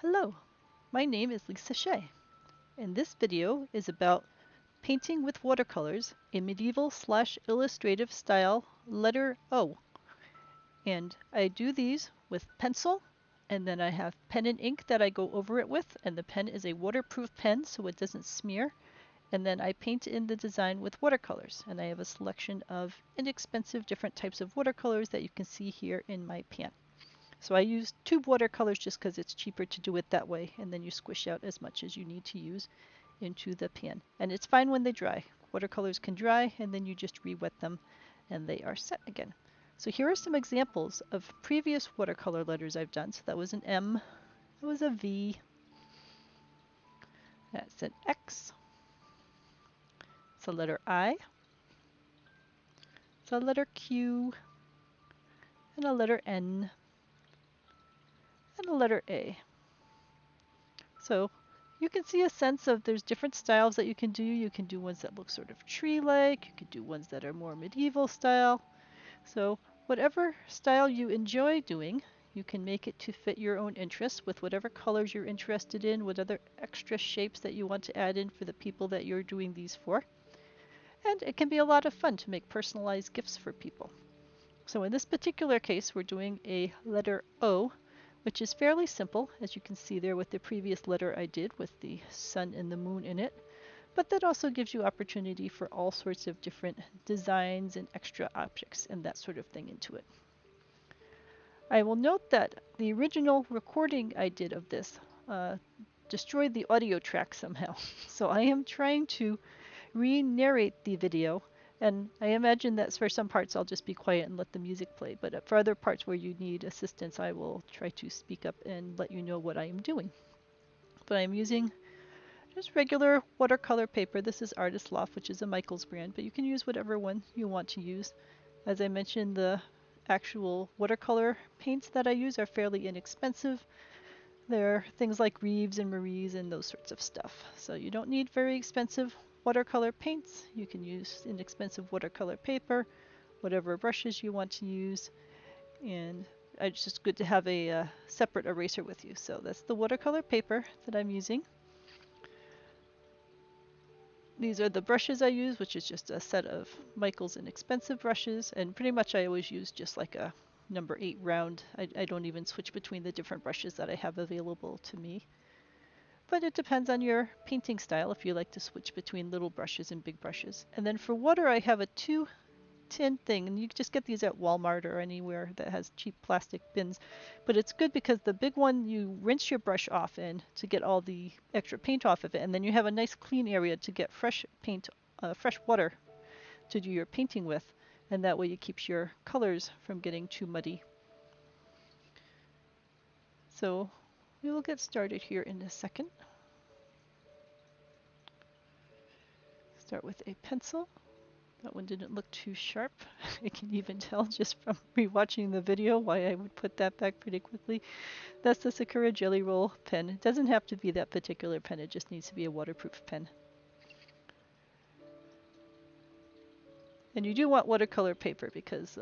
Hello, my name is Lisa Shea, and this video is about painting with watercolors in medieval/illustrative style letter O. And I do these with pencil, and then I have pen and ink that I go over it with, and the pen is a waterproof pen so it doesn't smear. And then I paint in the design with watercolors, and I have a selection of inexpensive different types of watercolors that you can see here in my pan. So I use tube watercolors just because it's cheaper to do it that way, and then you squish out as much as you need to use into the pan. And it's fine when they dry. Watercolors can dry, and then you just re-wet them, and they are set again. So here are some examples of previous watercolor letters I've done. So that was an M, that was a V, that's an X, it's a letter I, it's a letter Q, and a letter N, and a letter A. So you can see a sense of there's different styles that you can do. You can do ones that look sort of tree-like. You can do ones that are more medieval style. So whatever style you enjoy doing, you can make it to fit your own interests with whatever colors you're interested in, what other extra shapes that you want to add in for the people that you're doing these for. And it can be a lot of fun to make personalized gifts for people. So in this particular case, we're doing a letter O, which is fairly simple, as you can see there with the previous letter I did with the sun and the moon in it. But that also gives you opportunity for all sorts of different designs and extra objects and that sort of thing into it. I will note that the original recording I did of this destroyed the audio track somehow. So I am trying to re-narrate the video, and I imagine that for some parts I'll just be quiet and let the music play, but for other parts where you need assistance I will try to speak up and let you know what I am doing. But I'm using just regular watercolor paper. This is Artist Loft, which is a Michaels brand, but you can use whatever one you want to use. As I mentioned, the actual watercolor paints that I use are fairly inexpensive. They're things like Reeves and Marie's and those sorts of stuff. So you don't need very expensive watercolor paints. You can use inexpensive watercolor paper, whatever brushes you want to use, and it's just good to have a separate eraser with you. So that's the watercolor paper that I'm using. These are the brushes I use, which is just a set of Michaels inexpensive brushes, and pretty much I always use just like a number 8 round. I don't even switch between the different brushes that I have available to me. But it depends on your painting style if you like to switch between little brushes and big brushes. And then for water I have a 2-tin thing, and you can just get these at Walmart or anywhere that has cheap plastic bins. But it's good because the big one you rinse your brush off in to get all the extra paint off of it, and then you have a nice clean area to get fresh paint, fresh water to do your painting with, and that way it keeps your colors from getting too muddy. So we will get started here in a second. Start with a pencil. That one didn't look too sharp. I can even tell just from rewatching the video why I would put that back pretty quickly. That's the Sakura Jelly Roll pen. It doesn't have to be that particular pen, it just needs to be a waterproof pen. And you do want watercolor paper because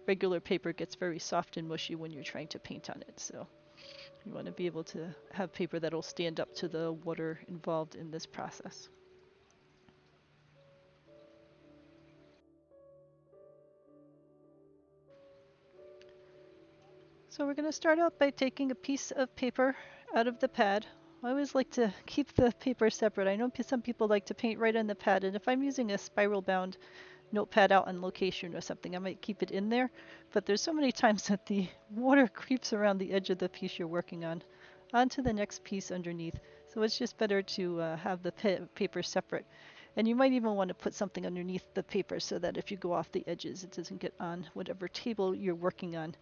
regular paper gets very soft and mushy when you're trying to paint on it. So you want to be able to have paper that'll stand up to the water involved in this process. So we're going to start out by taking a piece of paper out of the pad. I always like to keep the paper separate. I know some people like to paint right on the pad, and if I'm using a spiral bound notepad out on location or something, I might keep it in there. But there's so many times that the water creeps around the edge of the piece you're working on onto the next piece underneath. So it's just better to have the paper separate. And you might even want to put something underneath the paper so that if you go off the edges, it doesn't get on whatever table you're working on.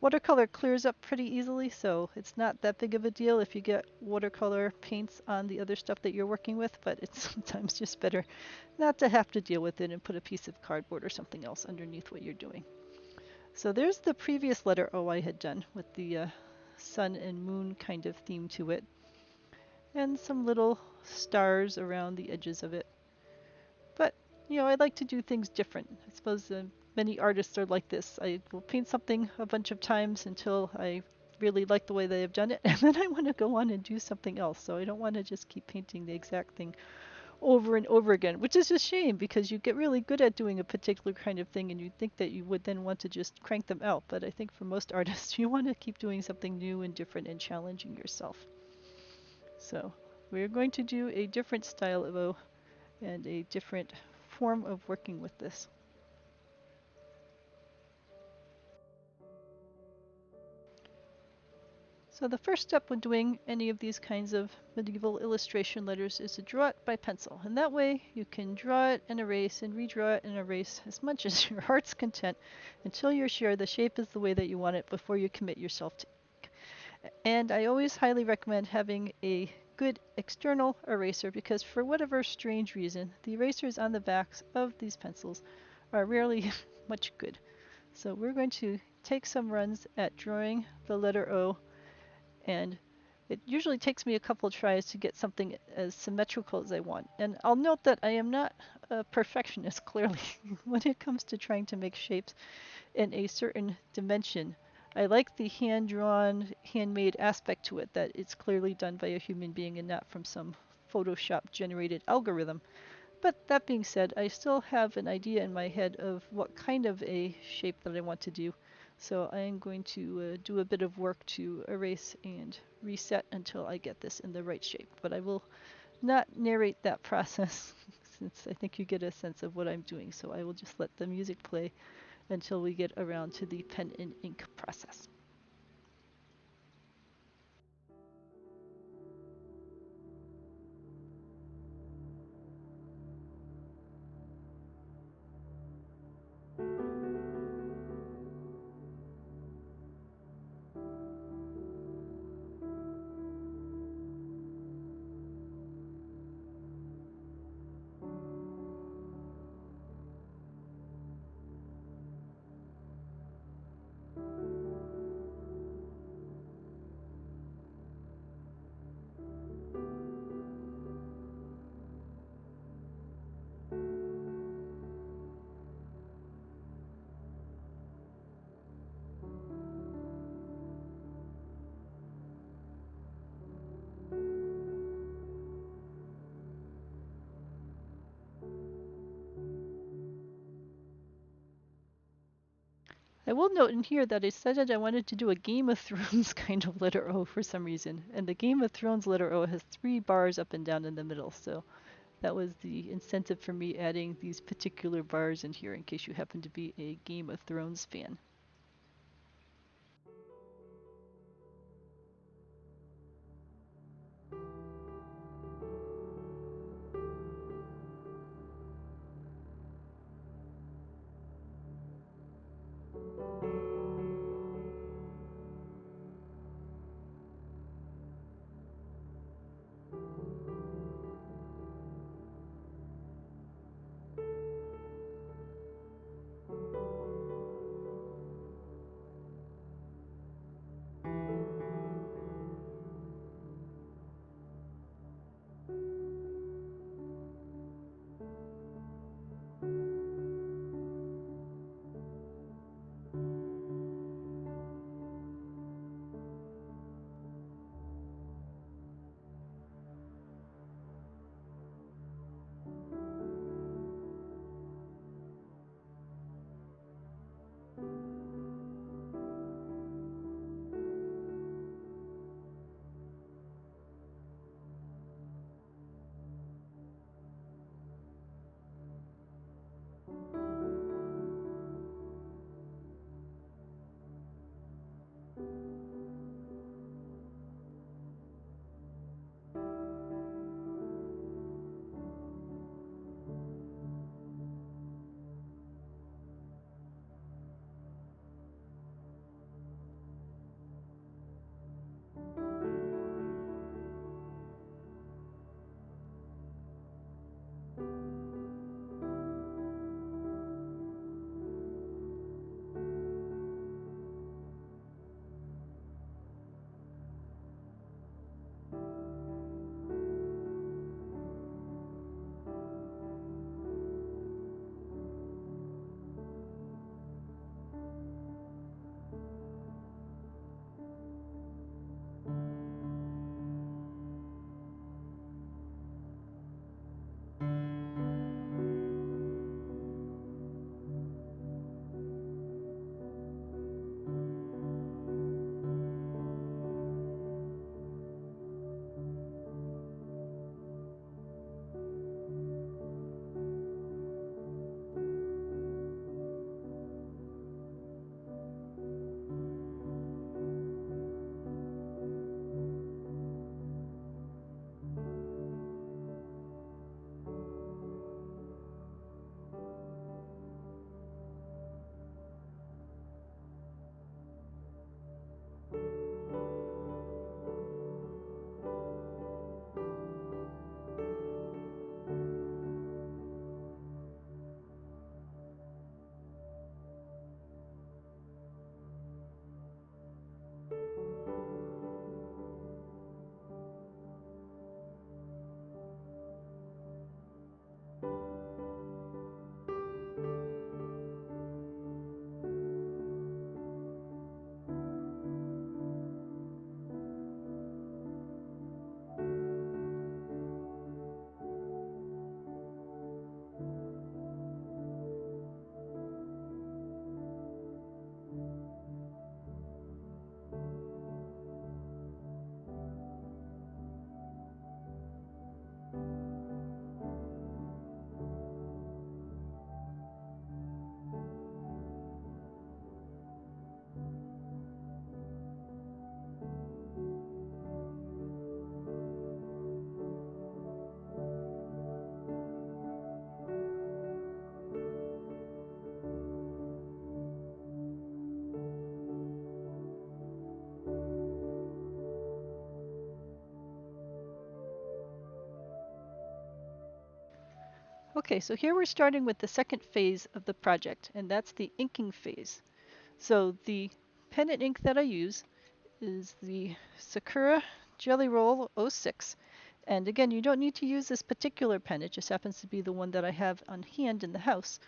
Watercolor clears up pretty easily, so it's not that big of a deal if you get watercolor paints on the other stuff that you're working with, but it's sometimes just better not to have to deal with it and put a piece of cardboard or something else underneath what you're doing. So there's the previous letter O I had done with the sun and moon kind of theme to it, and some little stars around the edges of it. But, you know, I like to do things different. I suppose many artists are like this. I will paint something a bunch of times until I really like the way they have done it, and then I want to go on and do something else. So I don't want to just keep painting the exact thing over and over again, which is a shame because you get really good at doing a particular kind of thing and you think that you would then want to just crank them out. But I think for most artists, you want to keep doing something new and different and challenging yourself. So we're going to do a different style of bow and a different form of working with this. So the first step when doing any of these kinds of medieval illustration letters is to draw it by pencil. And that way you can draw it and erase and redraw it and erase as much as your heart's content until you're sure the shape is the way that you want it before you commit yourself to ink. And I always highly recommend having a good external eraser because for whatever strange reason, the erasers on the backs of these pencils are rarely much good. So we're going to take some runs at drawing the letter O, and it usually takes me a couple of tries to get something as symmetrical as I want. And I'll note that I am not a perfectionist, clearly, when it comes to trying to make shapes in a certain dimension. I like the hand-drawn, handmade aspect to it, that it's clearly done by a human being and not from some Photoshop-generated algorithm. But that being said, I still have an idea in my head of what kind of a shape that I want to do. So I am going to do a bit of work to erase and reset until I get this in the right shape. But I will not narrate that process since I think you get a sense of what I'm doing. So I will just let the music play until we get around to the pen and ink process. I will note in here that I said that I wanted to do a Game of Thrones kind of letter O for some reason. And the Game of Thrones letter O has 3 bars up and down in the middle. So that was the incentive for me adding these particular bars in here in case you happen to be a Game of Thrones fan. Okay, so here we're starting with the second phase of the project, and that's the inking phase. So the pen and ink that I use is the Sakura Jelly Roll 06. And again, you don't need to use this particular pen, it just happens to be the one that I have on hand in the house.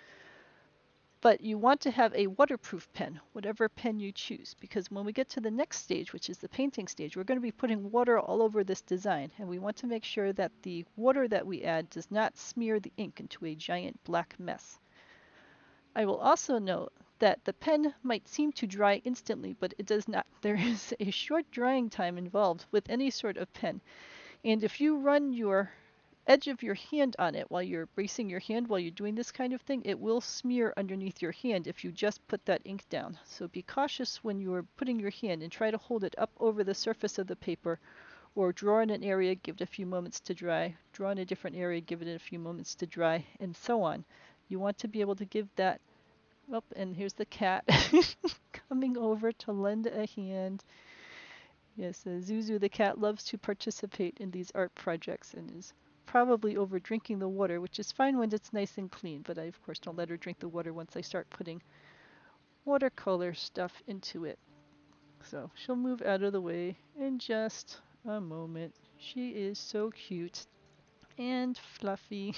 But you want to have a waterproof pen, whatever pen you choose, because when we get to the next stage, which is the painting stage, we're going to be putting water all over this design, and we want to make sure that the water that we add does not smear the ink into a giant black mess. I will also note that the pen might seem to dry instantly, but it does not. There is a short drying time involved with any sort of pen, and if you run your edge of your hand on it while you're bracing your hand while you're doing this kind of thing, it will smear underneath your hand if you just put that ink down. So be cautious when you're putting your hand and try to hold it up over the surface of the paper, or draw in an area, give it a few moments to dry, draw in a different area, give it a few moments to dry, and so on. You want to be able to give that up, and here's the cat coming over to lend a hand. Yes, Zuzu the cat loves to participate in these art projects and is probably over drinking the water, which is fine when it's nice and clean, but I of course don't let her drink the water once I start putting watercolor stuff into it. So she'll move out of the way in just a moment. She is so cute and fluffy.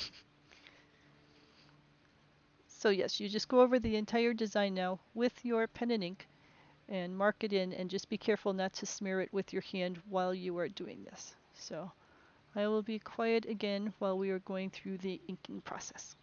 So yes, you just go over the entire design now with your pen and ink and mark it in, and just be careful not to smear it with your hand while you are doing this. So I will be quiet again while we are going through the inking process.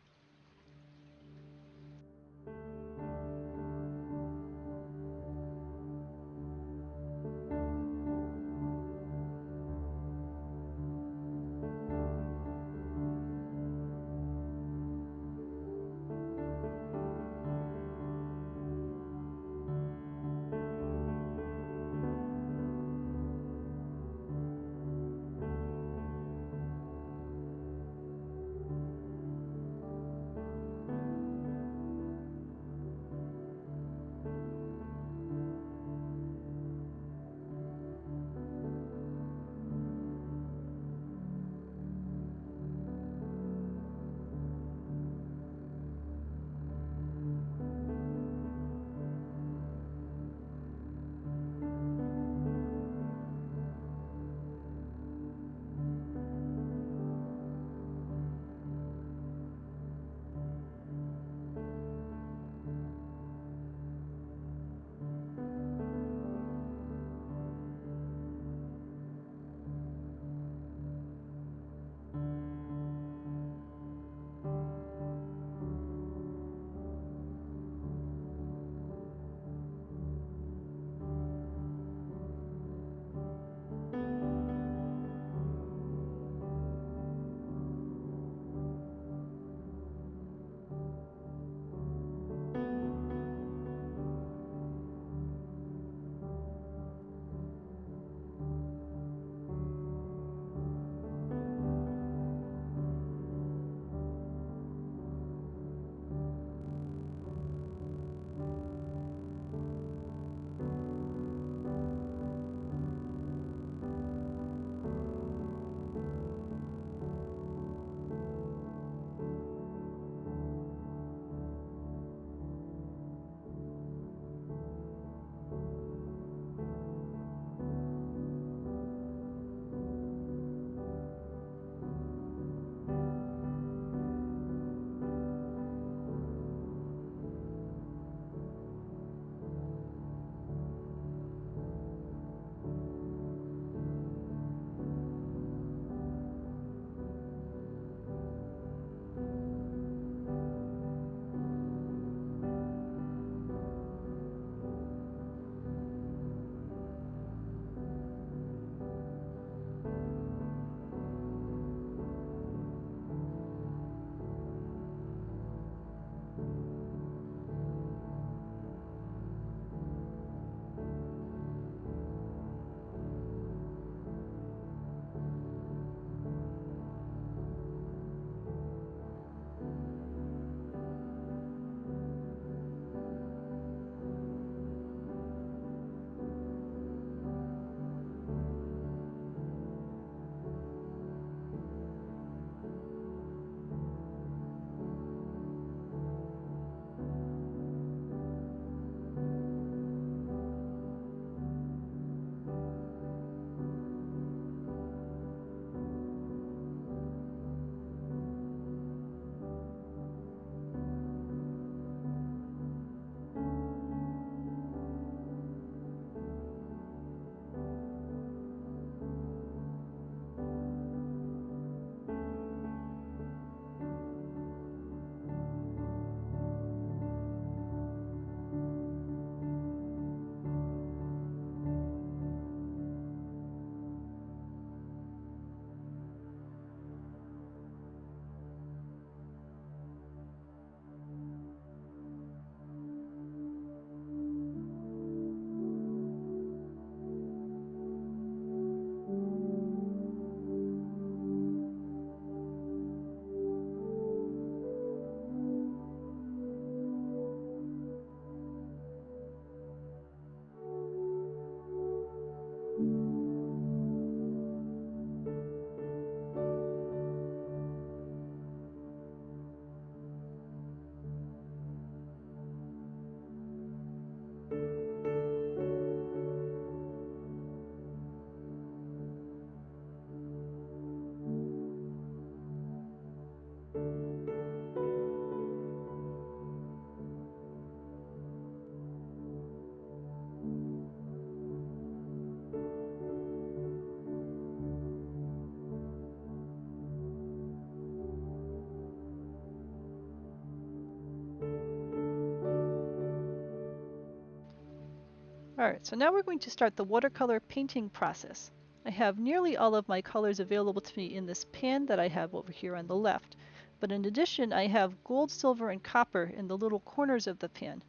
Alright, so now we're going to start the watercolor painting process. I have nearly all of my colors available to me in this pan that I have over here on the left, but in addition I have gold, silver, and copper in the little corners of the pan.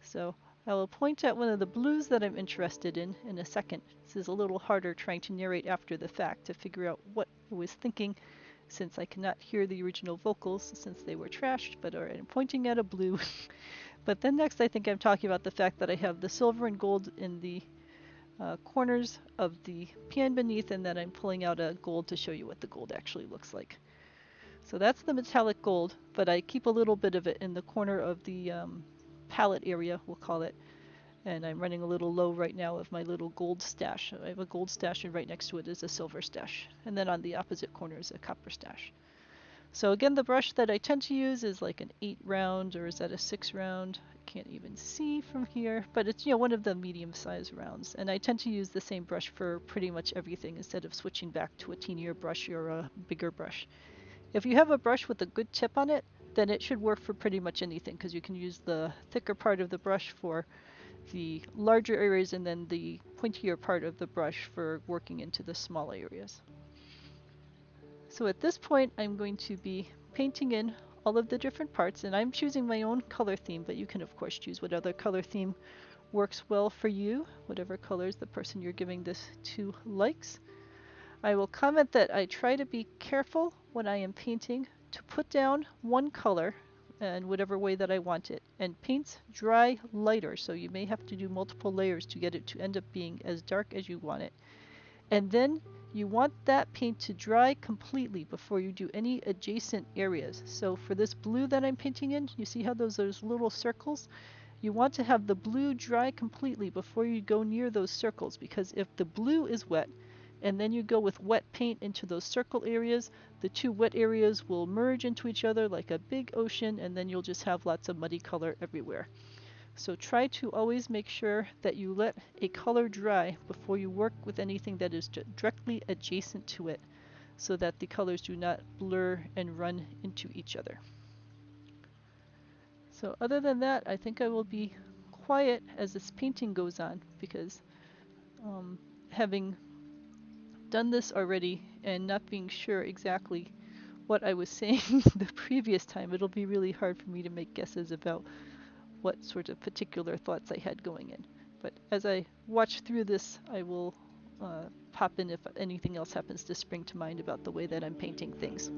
So I will point at one of the blues that I'm interested in a second. This is a little harder trying to narrate after the fact to figure out what I was thinking, since I cannot hear the original vocals since they were trashed, but alright, I'm pointing at a blue. But then next I think I'm talking about the fact that I have the silver and gold in the corners of the pan beneath, and then I'm pulling out a gold to show you what the gold actually looks like. So that's the metallic gold, but I keep a little bit of it in the corner of the palette area, we'll call it. And I'm running a little low right now of my little gold stash. I have a gold stash, and right next to it is a silver stash. And then on the opposite corner is a copper stash. So again, the brush that I tend to use is like an 8 round, or is that a 6 round? I can't even see from here, but it's, you know, one of the medium-sized rounds. And I tend to use the same brush for pretty much everything instead of switching back to a teenier brush or a bigger brush. If you have a brush with a good tip on it, then it should work for pretty much anything, because you can use the thicker part of the brush for the larger areas and then the pointier part of the brush for working into the small areas. So at this point I'm going to be painting in all of the different parts, and I'm choosing my own color theme, but you can of course choose what other color theme works well for you, whatever colors the person you're giving this to likes. I will comment that I try to be careful when I am painting to put down one color in whatever way that I want it, and paints dry lighter, so you may have to do multiple layers to get it to end up being as dark as you want it. And then you want that paint to dry completely before you do any adjacent areas. So for this blue that I'm painting in, you see how those little circles? You want to have the blue dry completely before you go near those circles, because if the blue is wet and then you go with wet paint into those circle areas, the two wet areas will merge into each other like a big ocean, and then you'll just have lots of muddy color everywhere. So try to always make sure that you let a color dry before you work with anything that is directly adjacent to it, so that the colors do not blur and run into each other. So other than that, I think I will be quiet as this painting goes on, because having done this already and not being sure exactly what I was saying the previous time, it'll be really hard for me to make guesses about what sort of particular thoughts I had going in. But as I watch through this, I will pop in if anything else happens to spring to mind about the way that I'm painting things.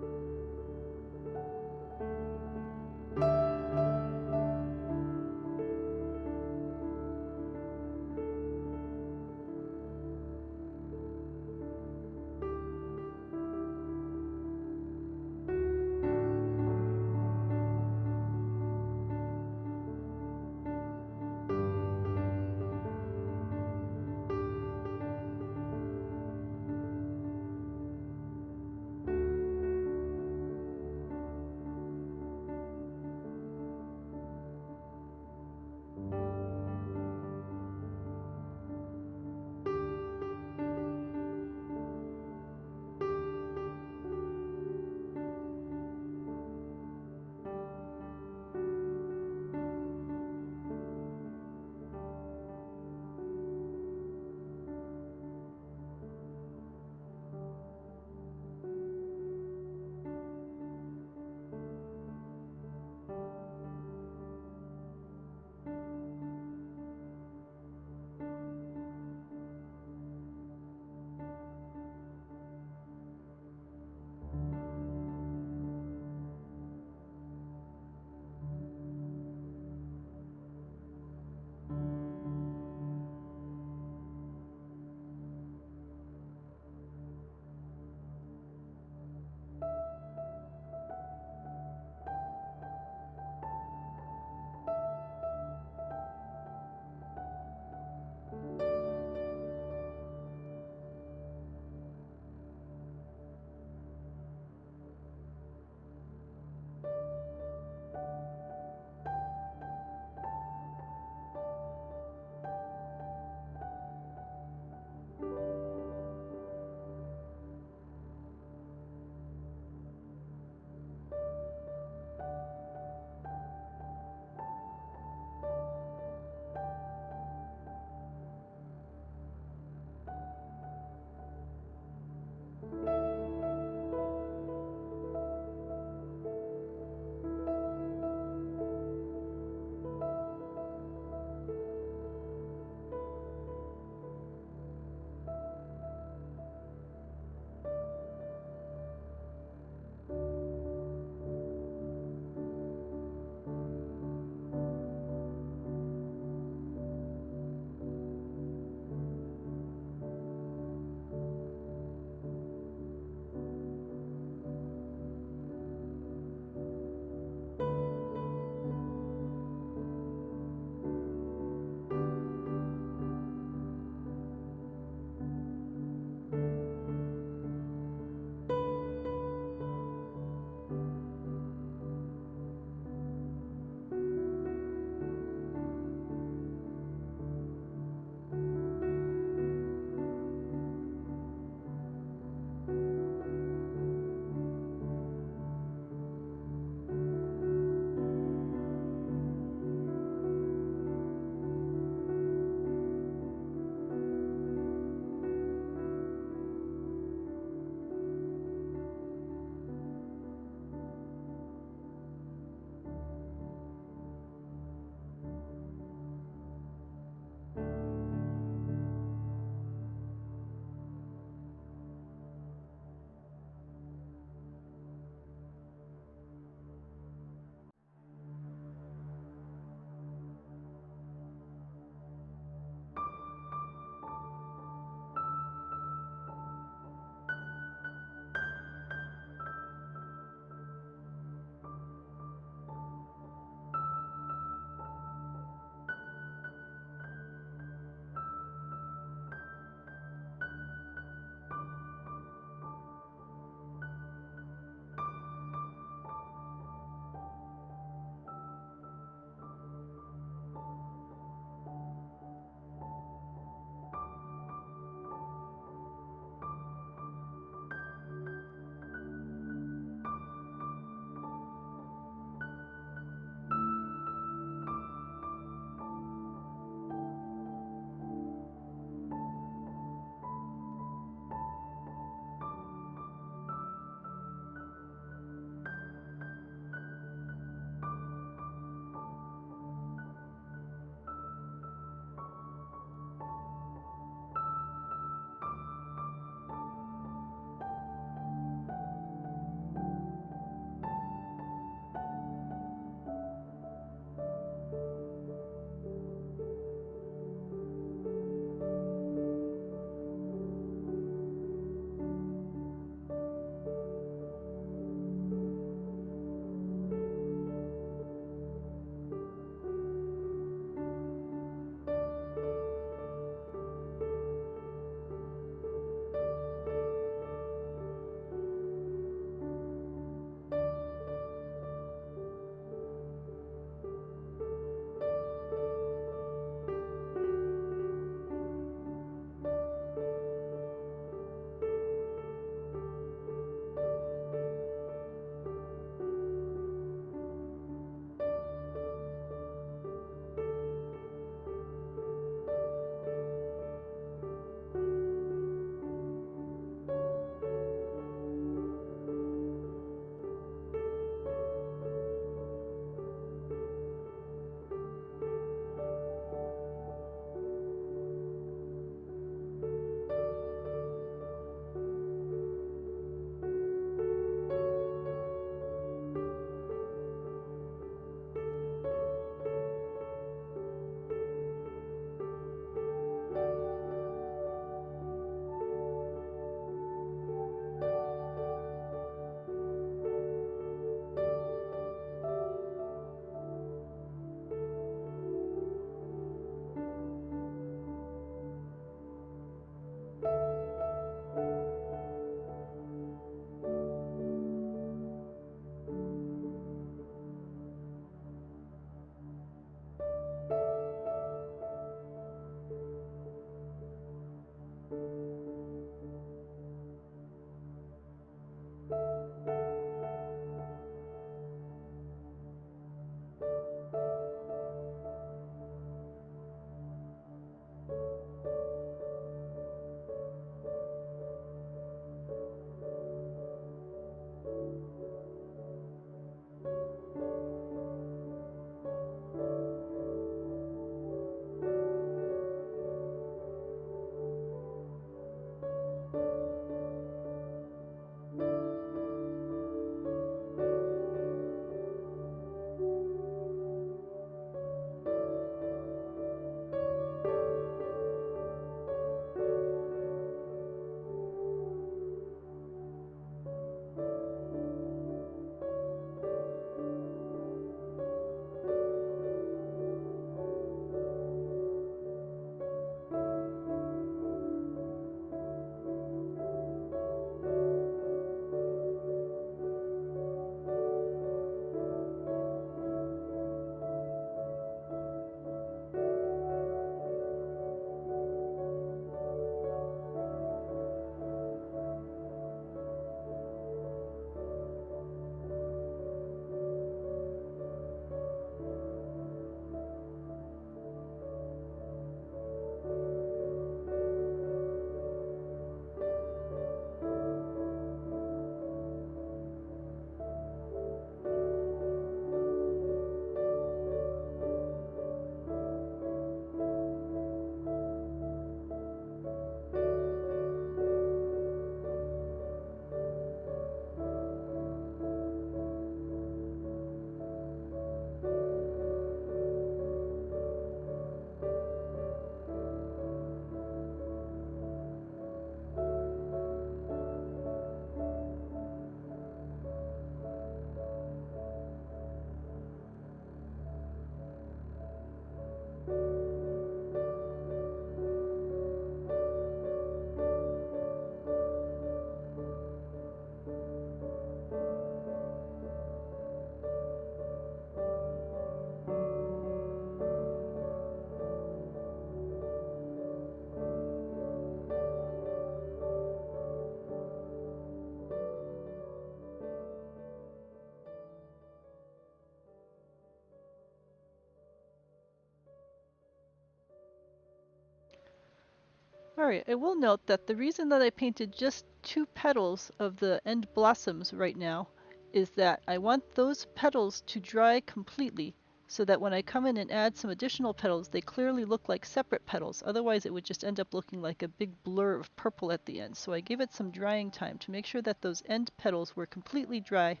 Alright, I will note that the reason that I painted just 2 petals of the end blossoms right now is that I want those petals to dry completely so that when I come in and add some additional petals, they clearly look like separate petals. Otherwise, it would just end up looking like a big blur of purple at the end. So I gave it some drying time to make sure that those end petals were completely dry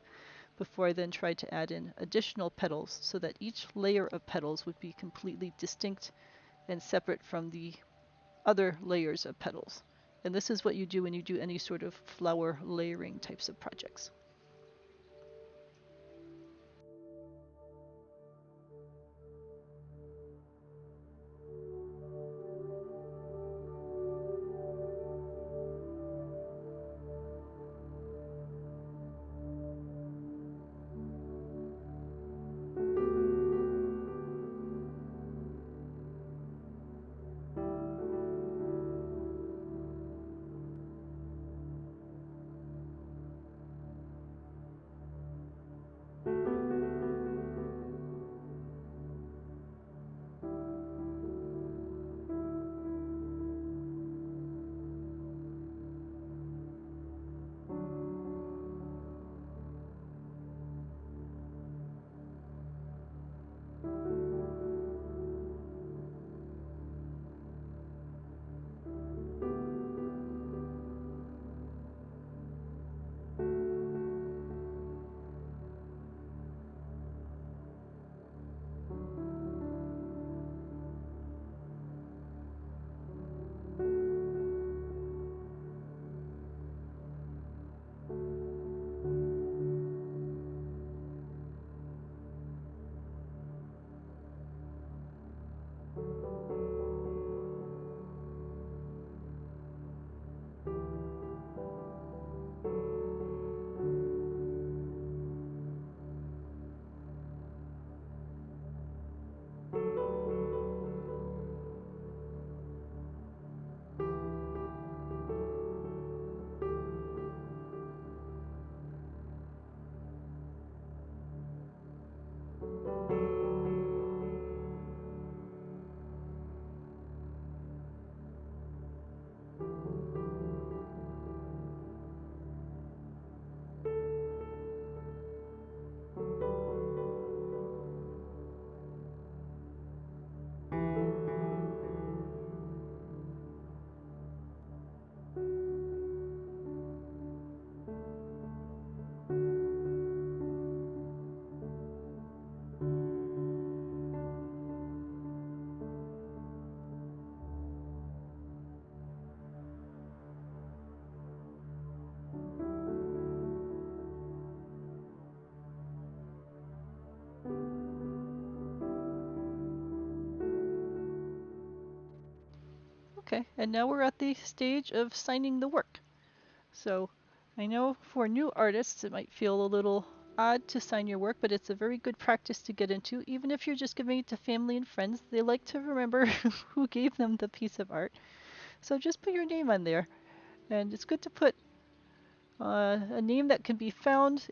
before I then tried to add in additional petals so that each layer of petals would be completely distinct and separate from the other layers of petals. And this is what you do when you do any sort of flower layering types of projects. Okay, and now we're at the stage of signing the work. So I know for new artists it might feel a little odd to sign your work, but it's a very good practice to get into. Even if you're just giving it to family and friends, they like to remember who gave them the piece of art. So just put your name on there. And it's good to put a name that can be found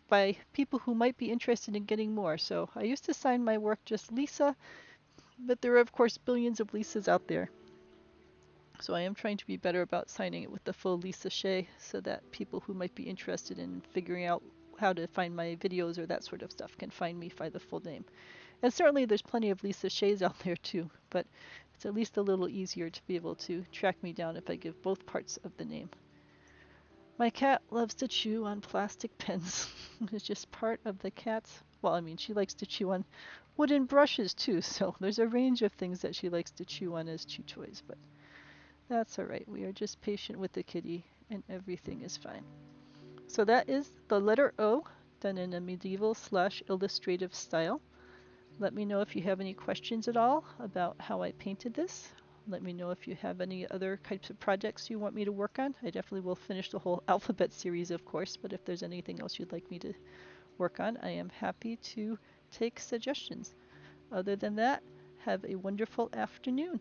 by people who might be interested in getting more. So I used to sign my work just Lisa, but there are of course billions of Lisas out there. So I am trying to be better about signing it with the full Lisa Shea so that people who might be interested in figuring out how to find my videos or that sort of stuff can find me by the full name. And certainly there's plenty of Lisa Sheas out there too, but it's at least a little easier to be able to track me down if I give both parts of the name. My cat loves to chew on plastic pens. It's just part of the cat's, well, I mean, she likes to chew on wooden brushes too, so there's a range of things that she likes to chew on as chew toys, but that's alright. We are just patient with the kitty and everything is fine. So that is the letter O done in a medieval/illustrative style. Let me know if you have any questions at all about how I painted this. Let me know if you have any other types of projects you want me to work on. I definitely will finish the whole alphabet series, of course, but if there's anything else you'd like me to work on, I am happy to take suggestions. Other than that, have a wonderful afternoon.